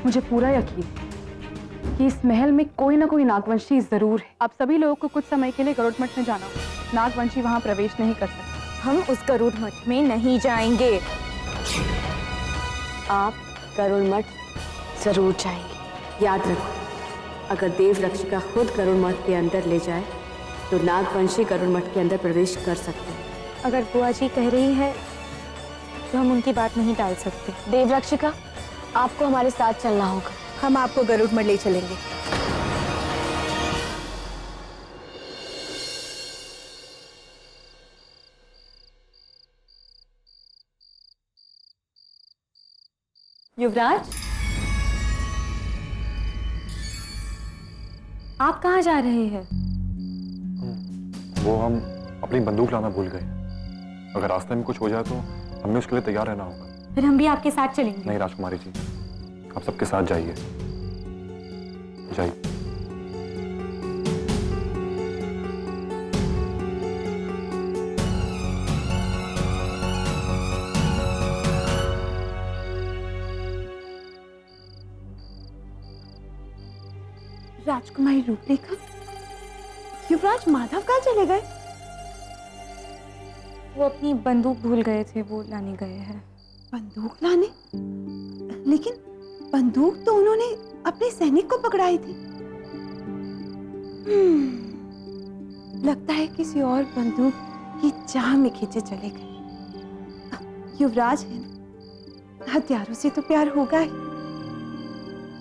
मुझे पूरा यकीन है कि इस महल में कोई ना कोई नागवंशी जरूर है। आप सभी लोगों को कुछ समय के लिए गरुड़ मठ में जाना होगा। नागवंशी वहां प्रवेश नहीं कर सकते। हम उस गरुड़ मठ में नहीं जाएंगे। आप गरुड़ मठ जरूर जाएंगे। याद रखो, अगर देव रक्षिका खुद गरुड़ मठ के अंदर ले जाए तो नागवंशी गरुड़ मठ के अंदर प्रवेश कर सकते हैं। अगर बुआ जी कह रही है तो हम उनकी बात नहीं टाल सकते। देव रक्षिका, आपको हमारे साथ चलना होगा। हम आपको गरुड़ मठ ले चलेंगे। युवराज, आप कहाँ जा रहे हैं? वो हम अपनी बंदूक लाना भूल गए। अगर रास्ते में कुछ हो जाए तो हमें उसके लिए तैयार रहना होगा। फिर हम भी आपके साथ चलेंगे। नहीं राजकुमारी जी, आप सबके साथ जाइए। जाइए। राजकुमारी रूपरेखा, युवराज माधव कहाँ चले गए? वो अपनी बंदूक भूल गए थे, वो लाने गए हैं। बंदूक लाने? लेकिन बंदूक तो उन्होंने अपने सैनिक को पकड़ाई थी। लगता है किसी और बंदूक की चाह में खींचे चले गए। युवराज है ना, हथियारों से तो प्यार होगा ही।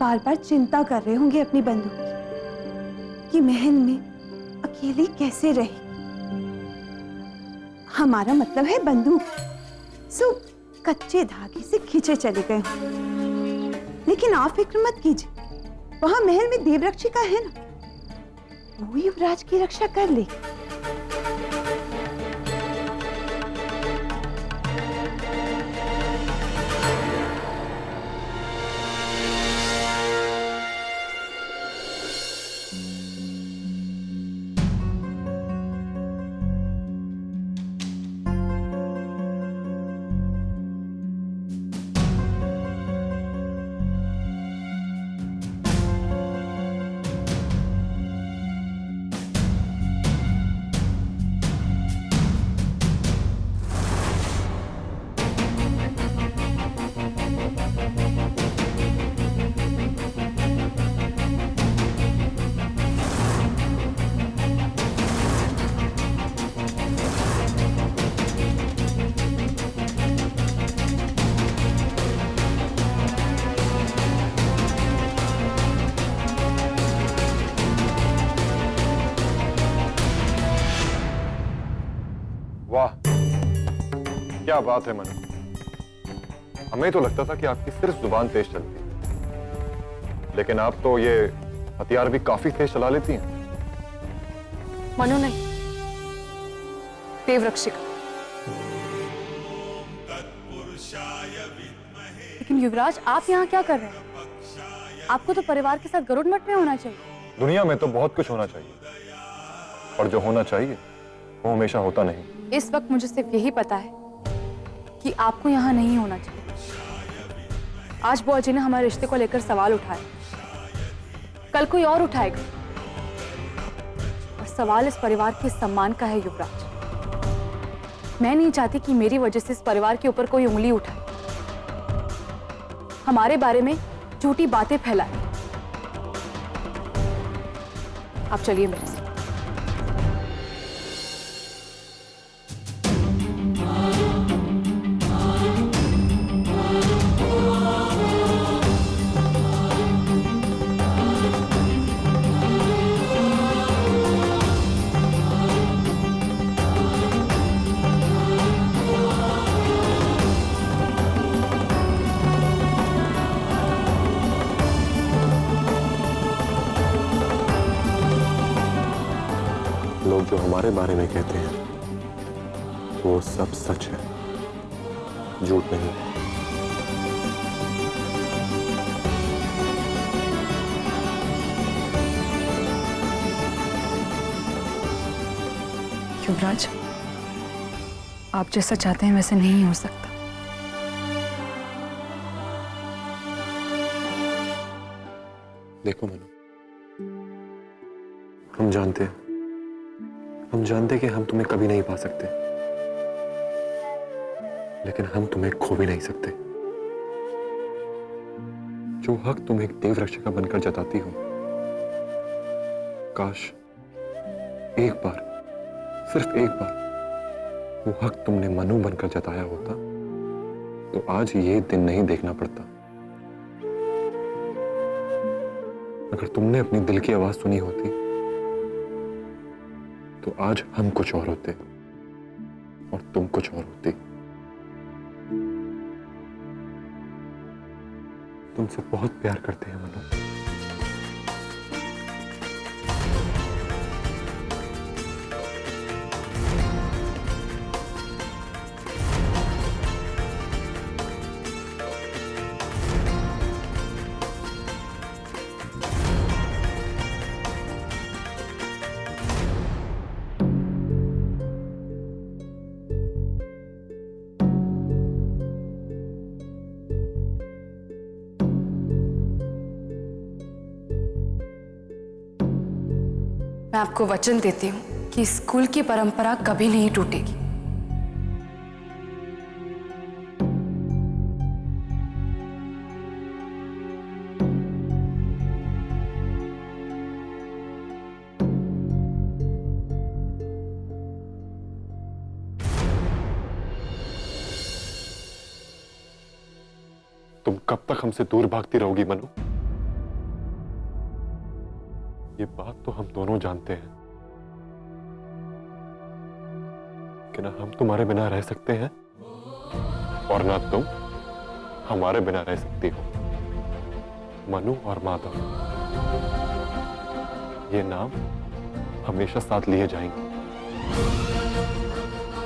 बार बार चिंता कर रहे होंगे अपनी बंदूक की कि महल में अकेली कैसे रहे। हमारा मतलब है बंदूक सो कच्चे धागे से खींचे चले गए हों। लेकिन आप फिक्र मत कीजिए, वहां महल में देवरक्षिका है ना, वो युवराज की रक्षा कर लेगी। वाह, क्या बात है मनु। हमें तो लगता था कि आपकी सिर्फ जुबान तेज चलती है, लेकिन आप तो ये हथियार भी काफी तेज चला लेती हैं। मनु नहीं, देवरक्षिका। लेकिन युवराज, आप यहाँ क्या कर रहे हैं? आपको तो परिवार के साथ गरुड़ मठ में होना चाहिए। दुनिया में तो बहुत कुछ होना चाहिए, और जो होना चाहिए वो हमेशा होता नहीं। इस वक्त मुझे सिर्फ यही पता है कि आपको यहाँ नहीं होना चाहिए। आज बुआ जी ने हमारे रिश्ते को लेकर सवाल उठाए, कल कोई और उठाएगा, और सवाल इस परिवार के सम्मान का है। युवराज, मैं नहीं चाहती कि मेरी वजह से इस परिवार के ऊपर कोई उंगली उठाए, हमारे बारे में झूठी बातें फैलाए। आप चलिए मेरे साथ। लोग जो हमारे बारे में कहते हैं वो सब सच है, झूठ नहीं। युवराज, आप जैसा चाहते हैं वैसे नहीं हो सकता। देखो मनु, हम जानते हैं कि हम तुम्हें कभी नहीं पा सकते, लेकिन हम तुम्हें खो भी नहीं सकते। जो हक तुम एक देव रक्षिका बनकर जताती हो, काश एक बार, सिर्फ एक बार वो हक तुमने मनु बनकर जताया होता तो आज ये दिन नहीं देखना पड़ता। अगर तुमने अपनी दिल की आवाज सुनी होती तो आज हम कुछ और होते और तुम कुछ और होती। तुमसे बहुत प्यार करते हैं मनु। मैं आपको वचन देती हूँ कि स्कूल की परंपरा कभी नहीं टूटेगी। तुम कब तक हमसे दूर भागती रहोगी मनु? ये बात तो हम दोनों जानते हैं कि ना हम तुम्हारे बिना रह सकते हैं और ना तुम हमारे बिना रह सकती हो। मनु और माधव, ये नाम हमेशा साथ लिए जाएंगे।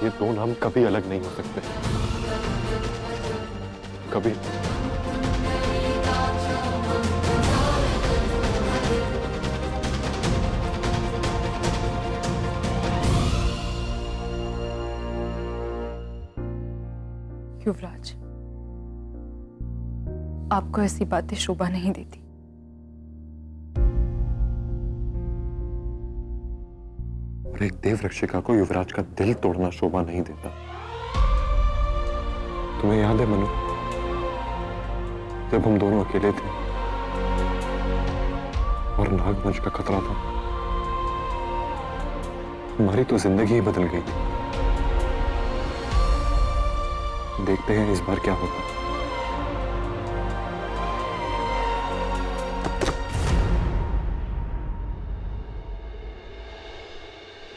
ये दो नाम कभी अलग नहीं हो सकते, कभी। युवराज, आपको ऐसी बातें शोभा नहीं देती। और एक देव रक्षिका को युवराज का दिल तोड़ना शोभा नहीं देता। तुम्हें याद है मनु, जब हम दोनों अकेले थे और नागवंश का खतरा था, हमारी तो जिंदगी ही बदल गई थी। देखते हैं इस बार क्या होता।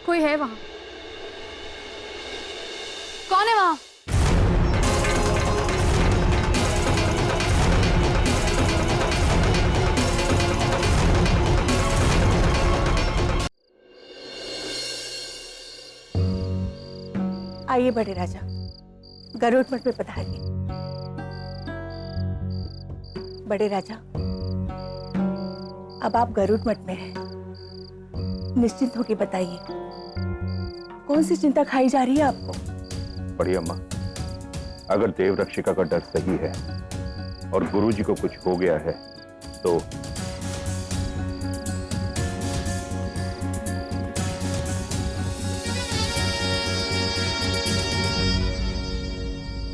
कोई है वहां? कौन है वहां? आइए बड़े राजा, गरुड़ मठ में पधारिए। बड़े राजा, अब आप गरुड़ मठ में हैं, निश्चिंत होकर बताइए, कौन सी चिंता खाई जा रही है आपको? बड़ी अम्मा, अगर देव रक्षिका का डर सही है और गुरुजी को कुछ हो गया है तो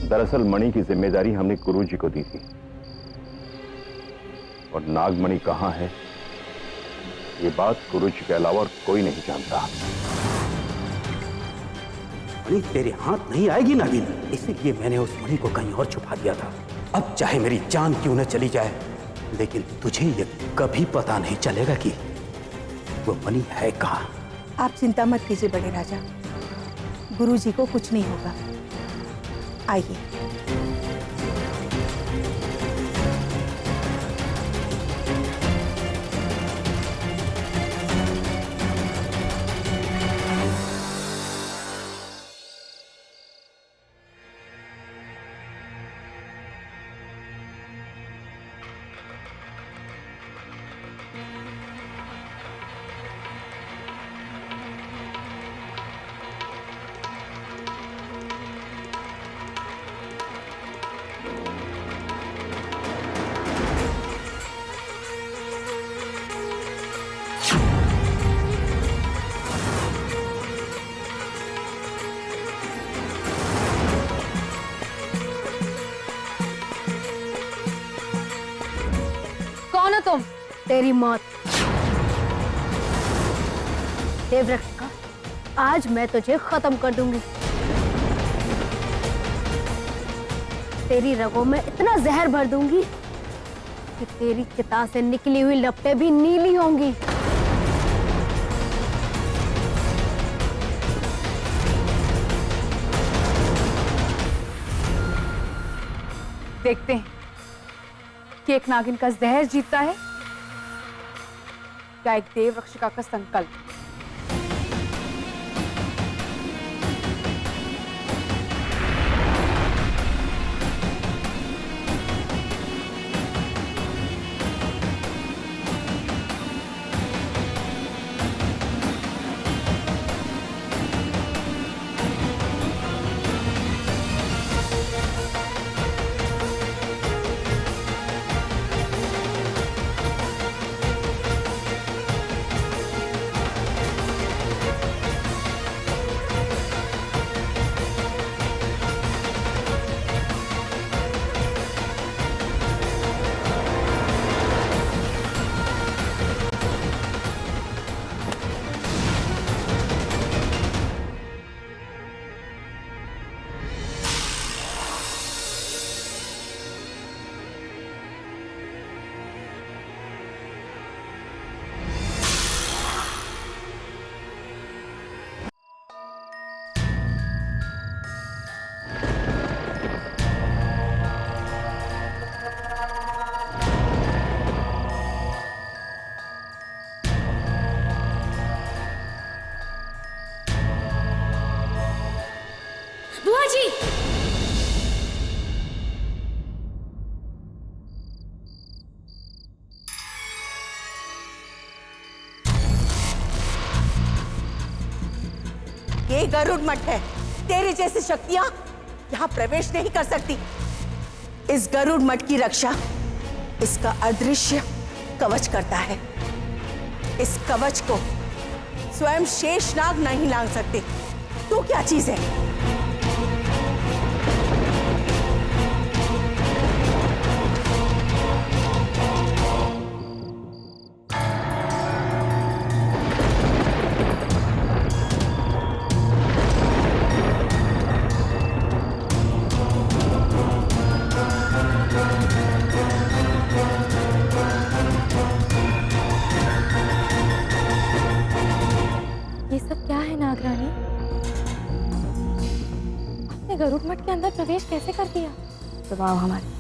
दरअसल मणि की जिम्मेदारी हमने गुरुजी को दी थी और नागमणि कहां है ये बात गुरुजी के अलावा और कोई नहीं जानता। मणि तेरे हाथ नहीं आएगी नागिन, इसीलिए मैंने उस मणि को कहीं और छुपा दिया था। अब चाहे मेरी जान क्यों न चली जाए, लेकिन तुझे ये कभी पता नहीं चलेगा कि वो मणि है कहां। आप चिंता मत कीजिए बड़े राजा, गुरुजी को कुछ नहीं होगा। आइए। तुम? तेरी मौत। देवरक्षिका, आज मैं तुझे खत्म कर दूंगी। तेरी रगों में इतना जहर भर दूंगी कि तेरी चिता से निकली हुई लपटें भी नीली होंगी। देखते हैं कि एक नागिन का जहर जीतता है या एक देव रक्षिका का संकल्प। बुआ जी, ये गरुड़ मठ है। तेरी जैसी शक्तियां यहाँ प्रवेश नहीं कर सकती। इस गरुड़ मठ की रक्षा इसका अदृश्य कवच करता है। इस कवच को स्वयं शेषनाग नहीं लांघ सकते। तू क्या चीज है? ये सब क्या है नागरानी? आपने गरुड़ मठ के अंदर प्रवेश कैसे कर दिया? दबाव हमारे।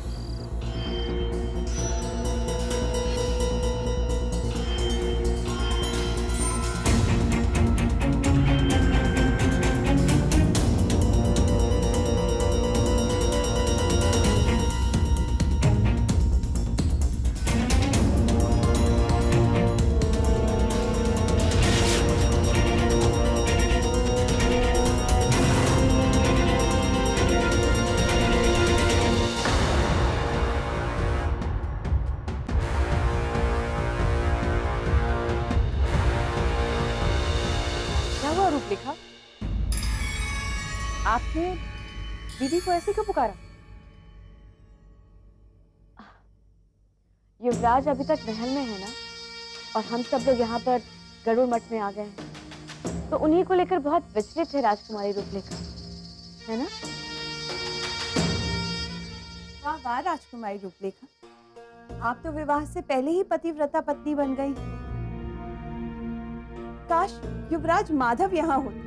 लिखा आपने दीदी को ऐसे क्यों पुकारा? युवराज अभी तक महल में है ना, और हम सब लोग यहाँ पर गरुड़ मठ में आ गए हैं, तो उन्हीं को लेकर बहुत विचलित है राजकुमारी रूपलेखा, है ना? वाह वाह राजकुमारी रूपलेखा, आप तो विवाह से पहले ही पतिव्रता पत्नी बन गई। काश युवराज माधव यहाँ होते।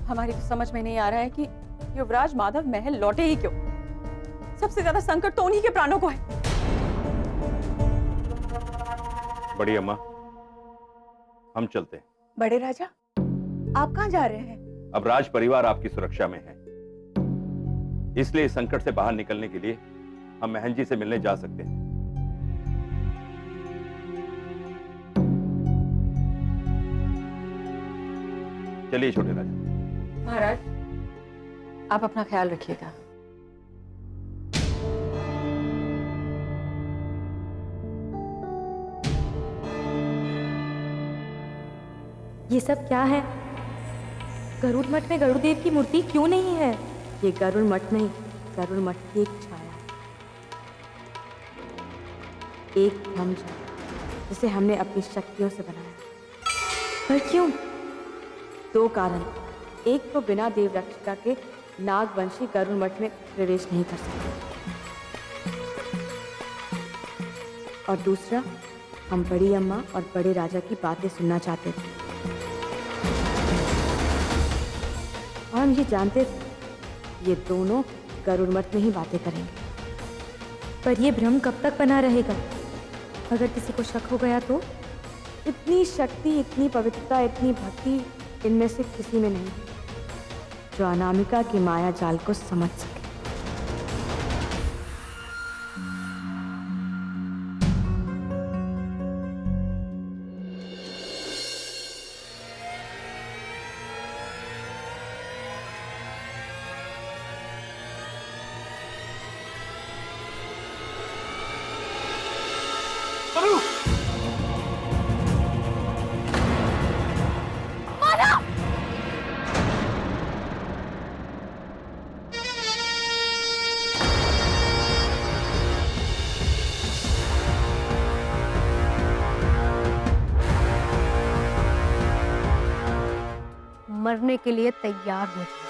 हमारी तो समझ में नहीं आ रहा है कि युवराज माधव महल लौटे ही क्यों। सबसे ज्यादा संकट तो उन्हीं के प्राणों को है। बड़ी अम्मा, हम चलते हैं। बड़े राजा, आप कहाँ जा रहे हैं? अब राज परिवार आपकी सुरक्षा में है, इसलिए इस संकट से बाहर निकलने के लिए हम महन जी से मिलने जा सकते हैं। चलिए छोटे राजा। महाराज, आप अपना ख्याल रखिएगा। ये सब क्या है? गरुड़ मठ में गरुड़ देव की मूर्ति क्यों नहीं है? ये गरुड़ मठ नहीं, गरुड़ मठ की एक छाया है, एक भ्रम जिसे हमने अपनी शक्तियों से बनाया। पर क्यों? 2 कारण। एक तो बिना देव रक्षिका के नागवंशी गरुड़ मठ में प्रवेश नहीं कर सकते, और दूसरा, हम बड़ी अम्मा और बड़े राजा की बातें सुनना चाहते थे, और हम ये जानते थे ये दोनों गरुड़ मठ में ही बातें करेंगे। पर ये भ्रम कब तक बना रहेगा? अगर किसी को शक हो गया तो? इतनी शक्ति, इतनी पवित्रता, इतनी भक्ति इनमें से किसी में नहीं है जो अनामिका की माया जाल को समझ सके। मरने के लिए तैयार हो जाओ।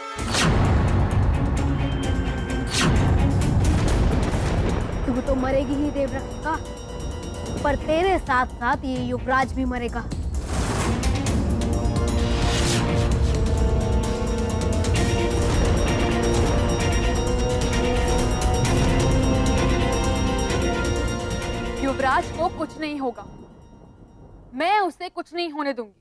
तू तो मरेगी ही देव रक्षिका, पर तेरे साथ साथ ये युवराज भी मरेगा। युवराज को कुछ नहीं होगा, मैं उसे कुछ नहीं होने दूंगी।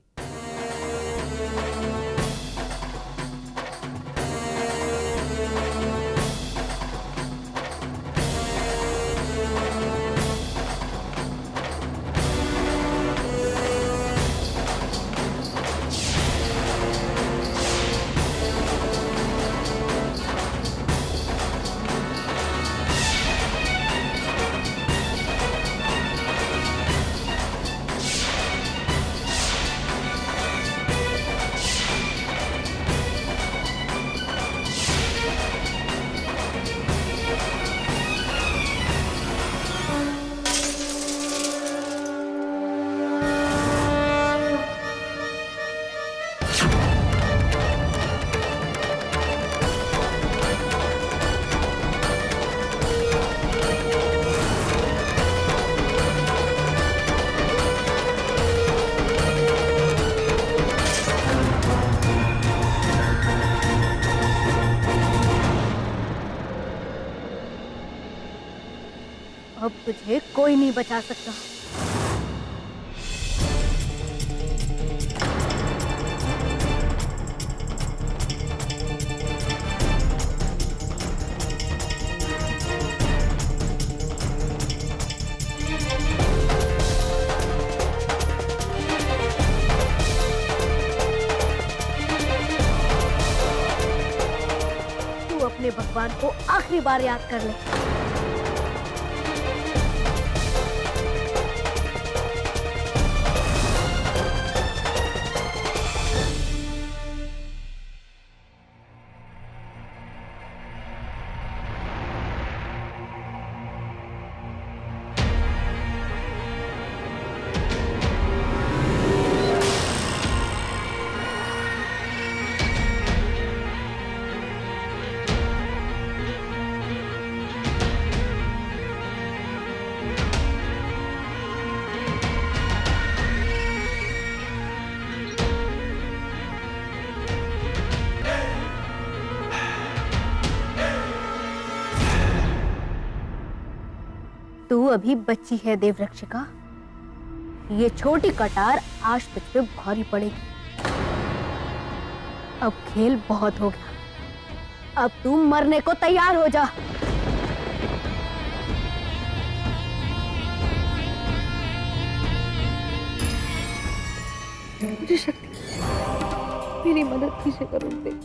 अब तुझे कोई नहीं बचा सकता। तू अपने भगवान को आखिरी बार याद कर ले। तू अभी बच्ची है देव रक्षिका, ये छोटी कटार आज तुझ पे भारी पड़ेगी। अब खेल बहुत हो गया, अब तू मरने को तैयार हो जा। मुझे शक्ति, मेरी मदद कीजिए करुण देव।